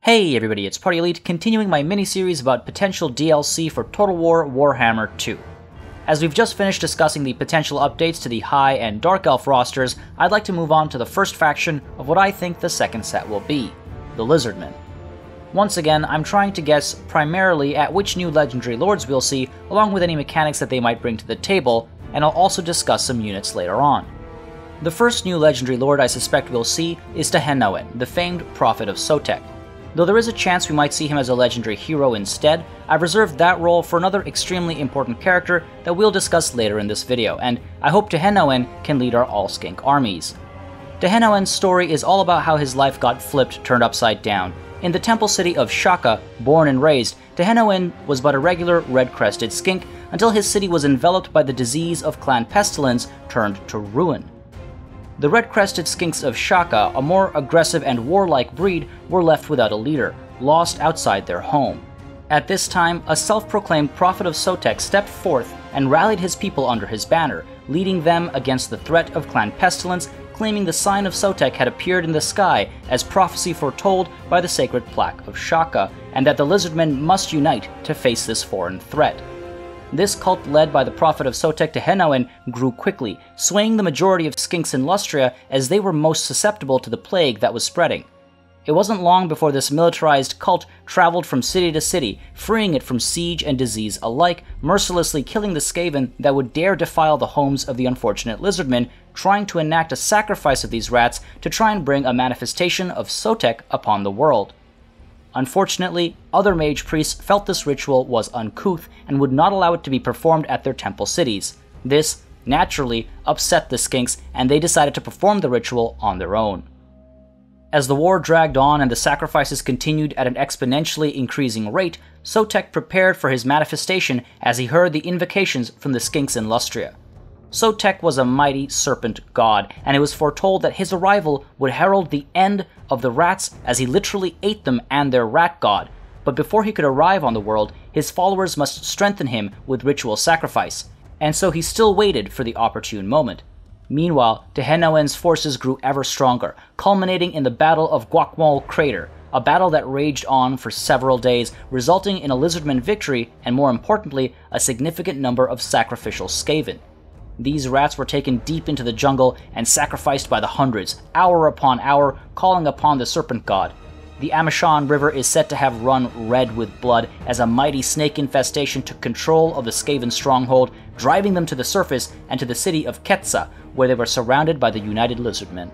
Hey everybody, it's Party Elite, continuing my mini-series about potential DLC for Total War Warhammer 2. As we've just finished discussing the potential updates to the High and Dark Elf rosters, I'd like to move on to the first faction of what I think the second set will be, the Lizardmen. Once again, I'm trying to guess primarily at which new legendary lords we'll see, along with any mechanics that they might bring to the table, and I'll also discuss some units later on. The first new legendary lord I suspect we'll see is Tehenoen, the famed Prophet of Sotek. Though there is a chance we might see him as a legendary hero instead, I've reserved that role for another extremely important character that we'll discuss later in this video, and I hope Tehenoen can lead our all-skink armies. Tehenoen's story is all about how his life got turned upside down. In the temple city of Shaka, born and raised, Tehenoen was but a regular red-crested skink until his city was enveloped by the disease of clan pestilence turned to ruin. The red-crested skinks of Shaka, a more aggressive and warlike breed, were left without a leader, lost outside their home. At this time, a self-proclaimed prophet of Sotek stepped forth and rallied his people under his banner, leading them against the threat of clan pestilence, claiming the sign of Sotek had appeared in the sky as prophecy foretold by the sacred plaque of Shaka, and that the Lizardmen must unite to face this foreign threat. This cult led by the Prophet of Sotek Tehenoen grew quickly, swaying the majority of skinks in Lustria as they were most susceptible to the plague that was spreading. It wasn't long before this militarized cult traveled from city to city, freeing it from siege and disease alike, mercilessly killing the Skaven that would dare defile the homes of the unfortunate Lizardmen, trying to enact a sacrifice of these rats to try and bring a manifestation of Sotek upon the world. Unfortunately, other mage priests felt this ritual was uncouth and would not allow it to be performed at their temple cities. This, naturally, upset the skinks, and they decided to perform the ritual on their own. As the war dragged on and the sacrifices continued at an exponentially increasing rate, Sotek prepared for his manifestation as he heard the invocations from the skinks in Lustria. Sotek was a mighty serpent god, and it was foretold that his arrival would herald the end of the rats as he literally ate them and their rat god. But before he could arrive on the world, his followers must strengthen him with ritual sacrifice, and so he still waited for the opportune moment. Meanwhile, Tehenoen's forces grew ever stronger, culminating in the Battle of Guacmol Crater, a battle that raged on for several days, resulting in a Lizardman victory and, more importantly, a significant number of sacrificial Skaven. These rats were taken deep into the jungle and sacrificed by the hundreds, hour upon hour, calling upon the serpent god. The Amishon River is said to have run red with blood as a mighty snake infestation took control of the Skaven stronghold, driving them to the surface and to the city of Ketsa, where they were surrounded by the united Lizardmen.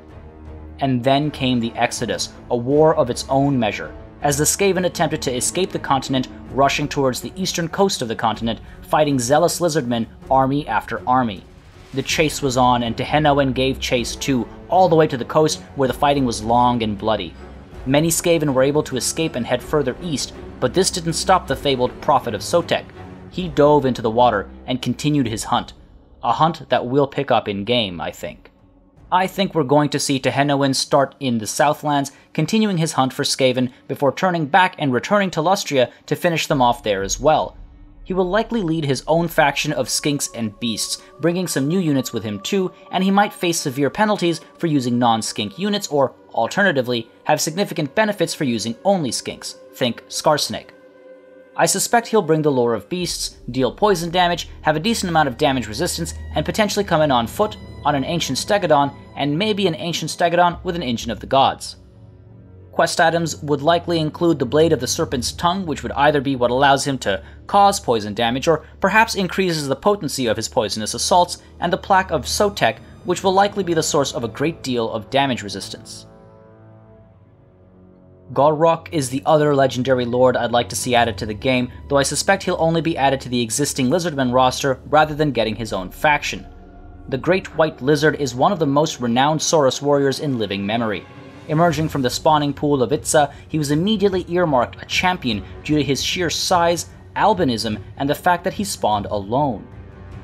And then came the Exodus, a war of its own measure, as the Skaven attempted to escape the continent, rushing towards the eastern coast of the continent, fighting zealous Lizardmen army after army. The chase was on, and Tehenoen gave chase too, all the way to the coast where the fighting was long and bloody. Many Skaven were able to escape and head further east, but this didn't stop the fabled Prophet of Sotek. He dove into the water and continued his hunt. A hunt that we'll pick up in-game, I think. I think we're going to see Tehenoen start in the Southlands, continuing his hunt for Skaven before turning back and returning to Lustria to finish them off there as well. He will likely lead his own faction of skinks and beasts, bringing some new units with him too, and he might face severe penalties for using non-skink units or, alternatively, have significant benefits for using only skinks. Think Scarsnake. I suspect he'll bring the lore of beasts, deal poison damage, have a decent amount of damage resistance, and potentially come in on foot, on an ancient stegodon, and maybe an ancient stegodon with an engine of the gods. Quest items would likely include the Blade of the Serpent's Tongue, which would either be what allows him to cause poison damage, or perhaps increases the potency of his poisonous assaults, and the Plaque of Sotek, which will likely be the source of a great deal of damage resistance. Gor-Rok is the other legendary lord I'd like to see added to the game, though I suspect he'll only be added to the existing Lizardmen roster rather than getting his own faction. The Great White Lizard is one of the most renowned Saurus warriors in living memory. Emerging from the spawning pool of Itza, he was immediately earmarked a champion due to his sheer size, albinism, and the fact that he spawned alone.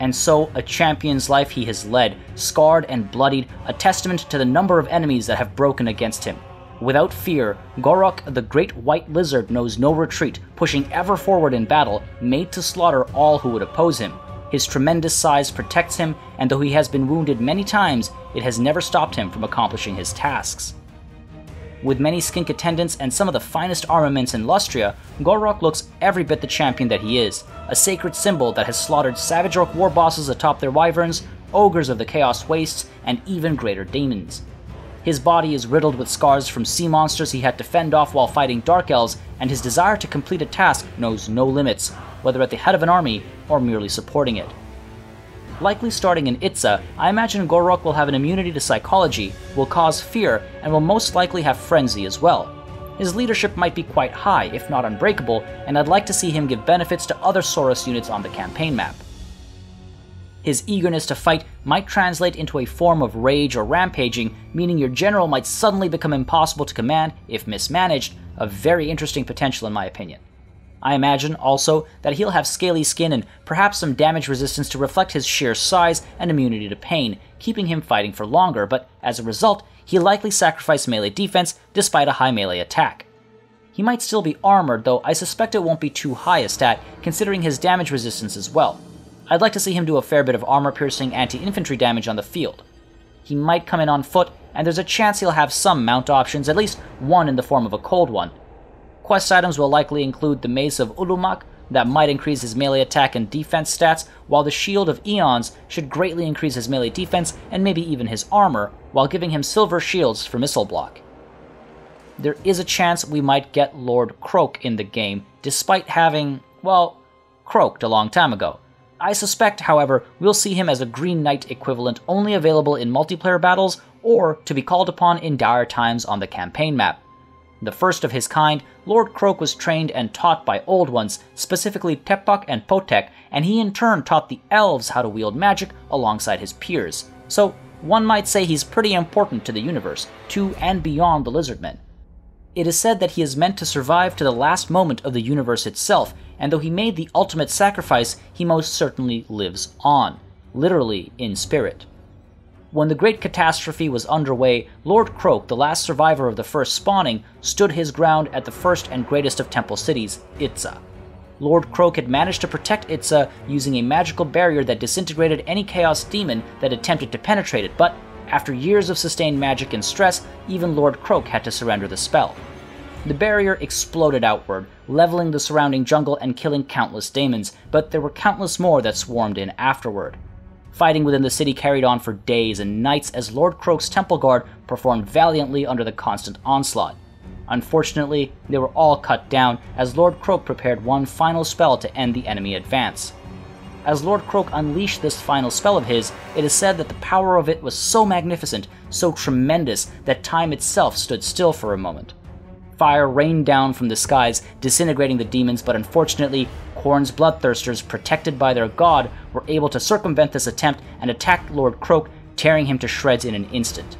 And so, a champion's life he has led, scarred and bloodied, a testament to the number of enemies that have broken against him. Without fear, Gor-Rok, the Great White Lizard, knows no retreat, pushing ever forward in battle, made to slaughter all who would oppose him. His tremendous size protects him, and though he has been wounded many times, it has never stopped him from accomplishing his tasks. With many skink attendants and some of the finest armaments in Lustria, Gor-Rok looks every bit the champion that he is, a sacred symbol that has slaughtered savage orc war bosses atop their wyverns, ogres of the Chaos Wastes, and even greater demons. His body is riddled with scars from sea monsters he had to fend off while fighting dark elves, and his desire to complete a task knows no limits, whether at the head of an army or merely supporting it. Likely starting in Itza, I imagine Gor-Rok will have an immunity to psychology, will cause fear, and will most likely have frenzy as well. His leadership might be quite high, if not unbreakable, and I'd like to see him give benefits to other Saurus units on the campaign map. His eagerness to fight might translate into a form of rage or rampaging, meaning your general might suddenly become impossible to command if mismanaged, a very interesting potential in my opinion. I imagine, also, that he'll have scaly skin and perhaps some damage resistance to reflect his sheer size and immunity to pain, keeping him fighting for longer, but as a result, he'll likely sacrifice melee defense despite a high melee attack. He might still be armored, though I suspect it won't be too high a stat, considering his damage resistance as well. I'd like to see him do a fair bit of armor-piercing anti-infantry damage on the field. He might come in on foot, and there's a chance he'll have some mount options, at least one in the form of a cold one. Quest items will likely include the Mace of Ulumak, that might increase his melee attack and defense stats, while the Shield of Eons should greatly increase his melee defense and maybe even his armor, while giving him silver shields for missile block. There is a chance we might get Lord Croak in the game, despite having, well, croaked a long time ago. I suspect, however, we'll see him as a Green Knight equivalent only available in multiplayer battles, or to be called upon in dire times on the campaign map. The first of his kind, Lord Croak was trained and taught by Old Ones, specifically Tepak and Potek, and he in turn taught the elves how to wield magic alongside his peers. So one might say he's pretty important to the universe, to and beyond the Lizardmen. It is said that he is meant to survive to the last moment of the universe itself, and though he made the ultimate sacrifice, he most certainly lives on, literally in spirit. When the Great Catastrophe was underway, Lord Croak, the last survivor of the first spawning, stood his ground at the first and greatest of temple cities, Itza. Lord Croak had managed to protect Itza using a magical barrier that disintegrated any chaos demon that attempted to penetrate it, but after years of sustained magic and stress, even Lord Croak had to surrender the spell. The barrier exploded outward, leveling the surrounding jungle and killing countless demons, but there were countless more that swarmed in afterward. Fighting within the city carried on for days and nights as Lord Croak's temple guard performed valiantly under the constant onslaught. Unfortunately, they were all cut down as Lord Croak prepared one final spell to end the enemy advance. As Lord Croak unleashed this final spell of his, it is said that the power of it was so magnificent, so tremendous, that time itself stood still for a moment. Fire rained down from the skies, disintegrating the demons, but unfortunately, Khorne's bloodthirsters, protected by their god, were able to circumvent this attempt and attacked Lord Croak, tearing him to shreds in an instant.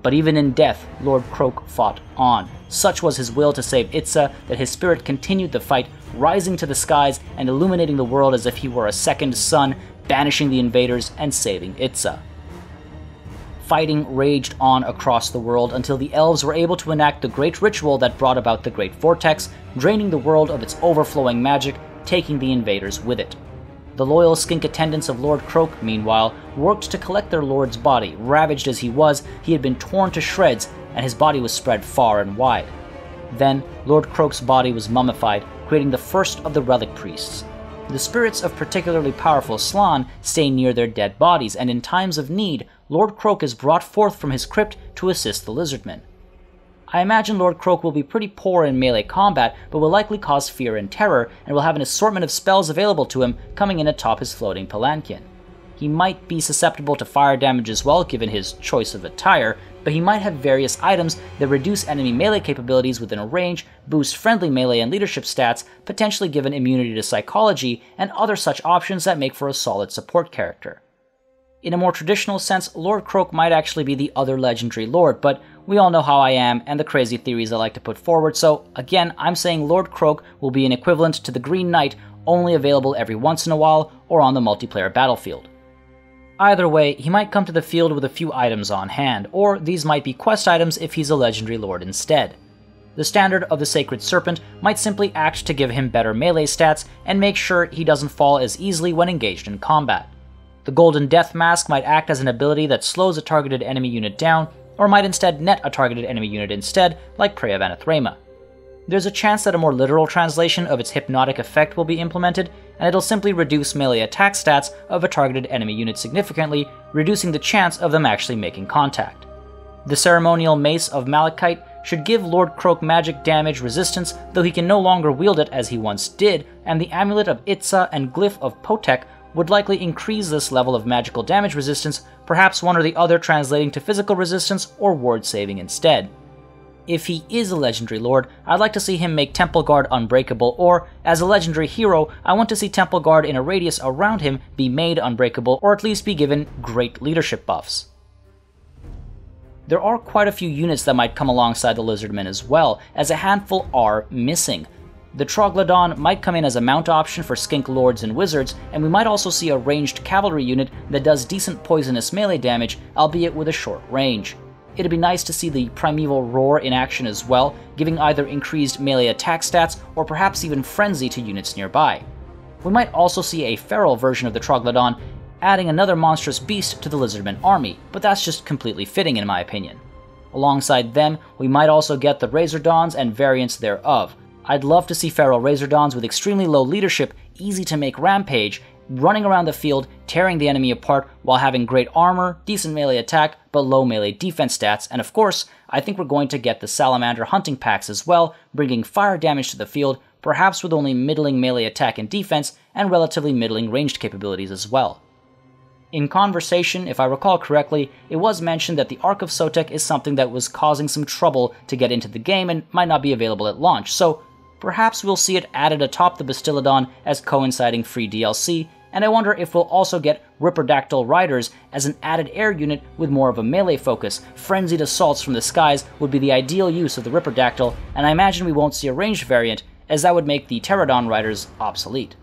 But even in death, Lord Croak fought on. Such was his will to save Itza that his spirit continued the fight, rising to the skies and illuminating the world as if he were a second sun, banishing the invaders and saving Itza. Fighting raged on across the world until the elves were able to enact the great ritual that brought about the Great Vortex, draining the world of its overflowing magic, taking the invaders with it. The loyal skink attendants of Lord Croak, meanwhile, worked to collect their lord's body. Ravaged as he had been torn to shreds, and his body was spread far and wide. Then, Lord Croak's body was mummified, creating the first of the relic priests. The spirits of particularly powerful Slann stay near their dead bodies, and in times of need, Lord Croak is brought forth from his crypt to assist the Lizardmen. I imagine Lord Croak will be pretty poor in melee combat, but will likely cause fear and terror, and will have an assortment of spells available to him coming in atop his floating palanquin. He might be susceptible to fire damage as well, given his choice of attire, but he might have various items that reduce enemy melee capabilities within a range, boost friendly melee and leadership stats, potentially given immunity to psychology, and other such options that make for a solid support character. In a more traditional sense, Lord Croak might actually be the other legendary lord, but we all know how I am and the crazy theories I like to put forward, so again, I'm saying Lord Croak will be an equivalent to the Green Knight, only available every once in a while or on the multiplayer battlefield. Either way, he might come to the field with a few items on hand, or these might be quest items if he's a legendary lord instead. The standard of the Sacred Serpent might simply act to give him better melee stats and make sure he doesn't fall as easily when engaged in combat. The Golden Death Mask might act as an ability that slows a targeted enemy unit down, or might instead net a targeted enemy unit instead, like Prey of Anathrema. There's a chance that a more literal translation of its hypnotic effect will be implemented, and it'll simply reduce melee attack stats of a targeted enemy unit significantly, reducing the chance of them actually making contact. The ceremonial Mace of Malachite should give Lord Kroak magic damage resistance, though he can no longer wield it as he once did, and the Amulet of Itza and Glyph of Potek would likely increase this level of magical damage resistance, perhaps one or the other translating to physical resistance or ward saving instead. If he is a legendary lord, I'd like to see him make Temple Guard unbreakable, or, as a legendary hero, I want to see Temple Guard in a radius around him be made unbreakable, or at least be given great leadership buffs. There are quite a few units that might come alongside the Lizardmen as well, as a handful are missing. The Troglodyte might come in as a mount option for skink lords and wizards, and we might also see a ranged cavalry unit that does decent poisonous melee damage, albeit with a short range. It'd be nice to see the Primeval Roar in action as well, giving either increased melee attack stats or perhaps even frenzy to units nearby. We might also see a feral version of the Troglodyte, adding another monstrous beast to the Lizardmen army, but that's just completely fitting in my opinion. Alongside them, we might also get the Razordons and variants thereof. I'd love to see feral Razordons with extremely low leadership, easy to make rampage, running around the field, tearing the enemy apart while having great armor, decent melee attack, but low melee defense stats, and of course, I think we're going to get the Salamander hunting packs as well, bringing fire damage to the field, perhaps with only middling melee attack and defense, and relatively middling ranged capabilities as well. In conversation, if I recall correctly, it was mentioned that the Ark of Sotek is something that was causing some trouble to get into the game and might not be available at launch, so perhaps we'll see it added atop the Bastillodon as coinciding free DLC, and I wonder if we'll also get Ripperdactyl Riders as an added air unit with more of a melee focus. Frenzied assaults from the skies would be the ideal use of the Ripperdactyl, and I imagine we won't see a ranged variant, as that would make the Pterodon Riders obsolete.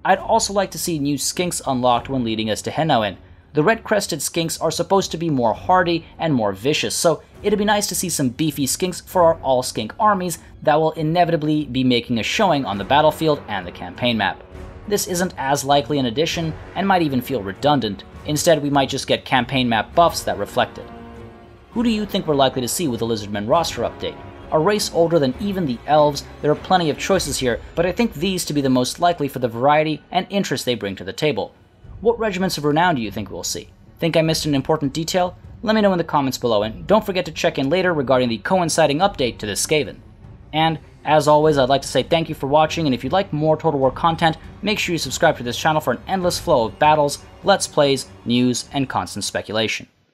I'd also like to see new skinks unlocked when leading us to Henoin. The red-crested skinks are supposed to be more hardy and more vicious, so it'd be nice to see some beefy skinks for our all-skink armies that will inevitably be making a showing on the battlefield and the campaign map. This isn't as likely an addition, and might even feel redundant. Instead, we might just get campaign map buffs that reflect it. Who do you think we're likely to see with the Lizardmen roster update? A race older than even the elves, there are plenty of choices here, but I think these to be the most likely for the variety and interest they bring to the table. What regiments of renown do you think we'll see? Think I missed an important detail? Let me know in the comments below, and don't forget to check in later regarding the coinciding update to this Skaven. And, as always, I'd like to say thank you for watching, and if you'd like more Total War content, make sure you subscribe to this channel for an endless flow of battles, let's plays, news, and constant speculation.